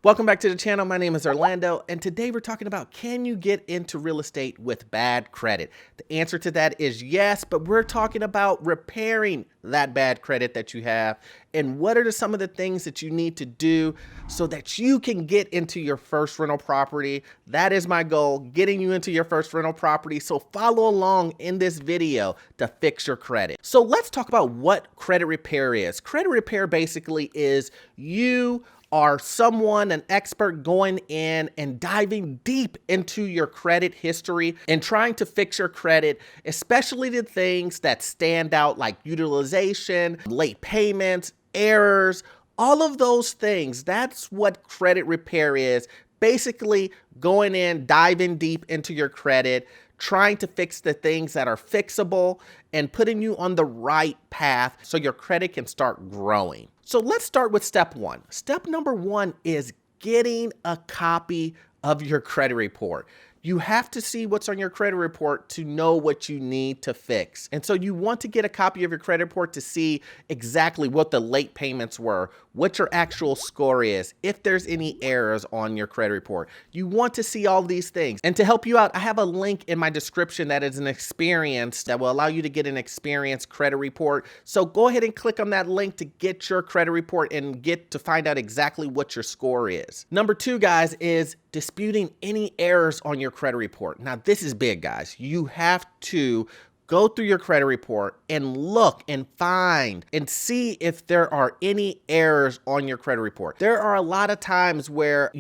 Welcome back to the channel. My name is Orlando, and today we're talking about, can you get into real estate with bad credit? The answer to that is yes, but we're talking about repairing that bad credit that you have, and what are some of the things that you need to do so that you can get into your first rental property. That is my goal, getting you into your first rental property. So follow along in this video to fix your credit. So let's talk about what credit repair is. Credit repair basically is you are someone, an expert, going in and diving deep into your credit history and trying to fix your credit, especially the things that stand out like utilization, late payments, errors, all of those things. That's what credit repair is. Basically going in, diving deep into your credit, trying to fix the things that are fixable and putting you on the right path so your credit can start growing. So let's start with step one. Step number one is getting a copy of your credit report. You have to see what's on your credit report to know what you need to fix. And so you want to get a copy of your credit report to see exactly what the late payments were, what your actual score is, if there's any errors on your credit report. You want to see all these things. And to help you out, I have a link in my description that is an experience that will allow you to get an experience credit report. So go ahead and click on that link to get your credit report and get to find out exactly what your score is. Number two, guys, is disputing any errors on your credit report. Now, this is big, guys. You have to go through your credit report and look and find and see if there are any errors on your credit report. There are a lot of times where,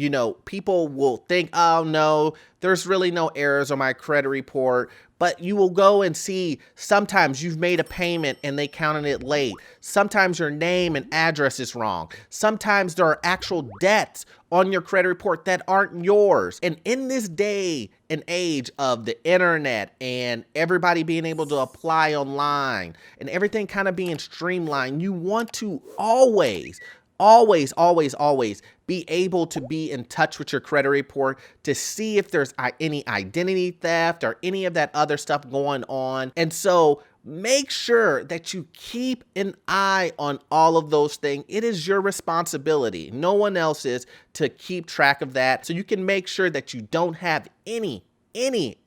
people will think, oh no, there's really no errors on my credit report. But you will go and see sometimes you've made a payment and they counted it late. Sometimes your name and address is wrong. Sometimes there are actual debts on your credit report that aren't yours. And in this day and age of the internet and everybody being able to apply online and everything kind of being streamlined, you want to always be able to be in touch with your credit report to see if there's any identity theft or any of that other stuff going on. And so make sure that you keep an eye on all of those things. It is your responsibility, no one else's, to keep track of that so you can make sure that you don't have any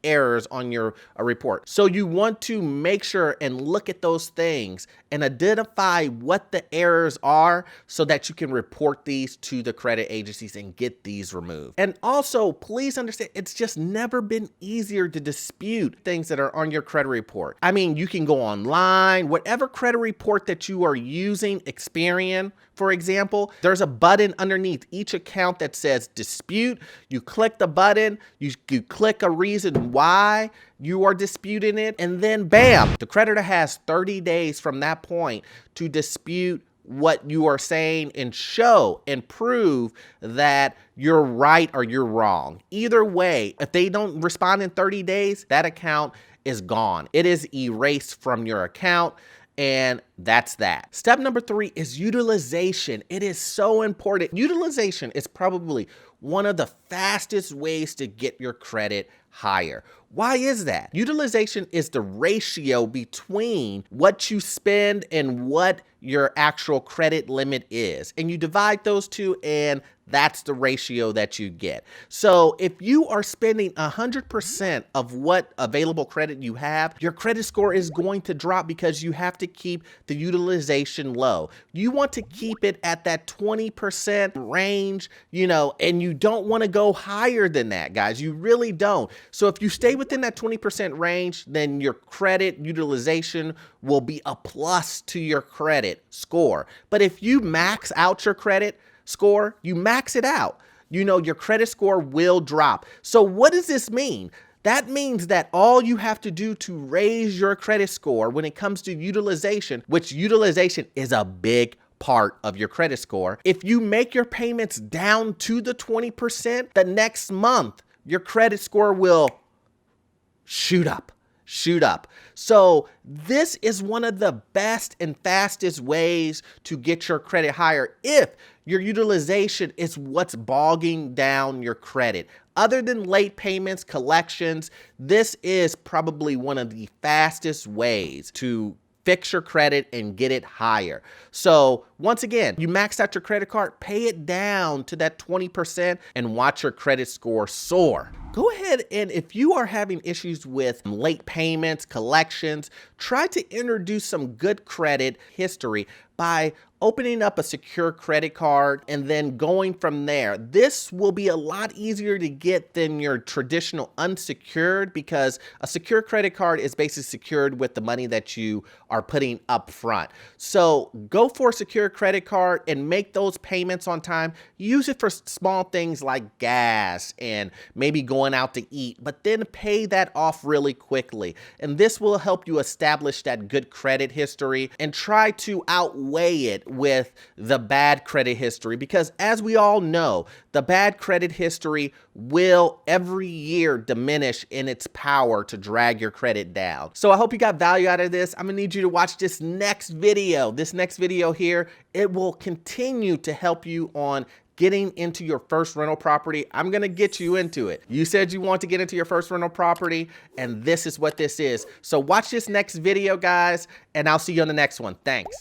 errors on your report. So you want to make sure and look at those things and identify what the errors are so that you can report these to the credit agencies and get these removed. And also, please understand, it's just never been easier to dispute things that are on your credit report. I mean, you can go online, whatever credit report that you are using, Experian, for example, there's a button underneath each account that says dispute. You click the button, you click a reason why you are disputing it, and then bam, the creditor has 30 days from that point to dispute what you are saying and show and prove that you're right or you're wrong. Either way, if they don't respond in 30 days, that account is gone. It is erased from your account. And that's that. Step number three is utilization. It is so important. Utilization is probably one of the fastest ways to get your credit higher. Why is that? Utilization is the ratio between what you spend and what your actual credit limit is. And you divide those two, and that's the ratio that you get. So if you are spending 100% of what available credit you have, your credit score is going to drop because you have to keep the utilization low. You want to keep it at that 20% range, and you don't want to go higher than that, guys. You really don't. So if you stay within that 20% range, then your credit utilization will be a plus to your credit score. But if you max out your credit score, you max it out, your credit score will drop. So what does this mean? That means that all you have to do to raise your credit score when it comes to utilization, which utilization is a big part of your credit score. If you make your payments down to the 20%, the next month, your credit score will shoot up. So this is one of the best and fastest ways to get your credit higher if your utilization is what's bogging down your credit. Other than late payments, collections, this is probably one of the fastest ways to fix your credit and get it higher. So once again, you maxed out your credit card, pay it down to that 20% and watch your credit score soar. Go ahead, and if you are having issues with late payments, collections, try to introduce some good credit history by opening up a secure credit card and then going from there. This will be a lot easier to get than your traditional unsecured, because a secure credit card is basically secured with the money that you are putting up front. So go for a secure credit card and make those payments on time. Use it for small things like gas and maybe going out to eat, but then pay that off really quickly. And this will help you establish that good credit history and try to outweigh it with the bad credit history, because as we all know, the bad credit history will every year diminish in its power to drag your credit down. So I hope you got value out of this. I'm gonna need you to watch this next video. This next video here, it will continue to help you on getting into your first rental property. I'm gonna get you into it. You said you want to get into your first rental property, and this is what this is. So watch this next video, guys, and I'll see you on the next one. Thanks.